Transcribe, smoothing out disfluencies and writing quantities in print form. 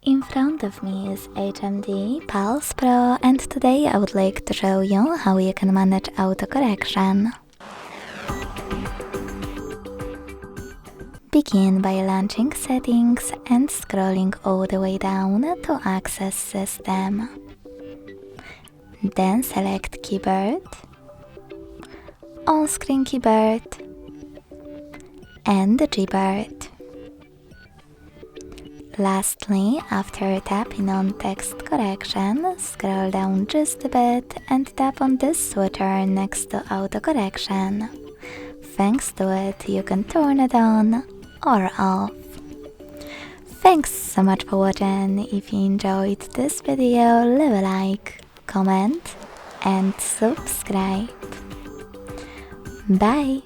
In front of me is HMD Pulse Pro, and today I would like to show you how you can manage autocorrection. Begin by launching Settings and scrolling all the way down to Access System. Then select Keyboard, On-Screen Keyboard, and Gboard. Lastly, after tapping on text correction, scroll down just a bit and tap on this switcher next to autocorrection. Thanks to it, you can turn it on or off. Thanks so much for watching. If you enjoyed this video, leave a like, comment and subscribe. Bye!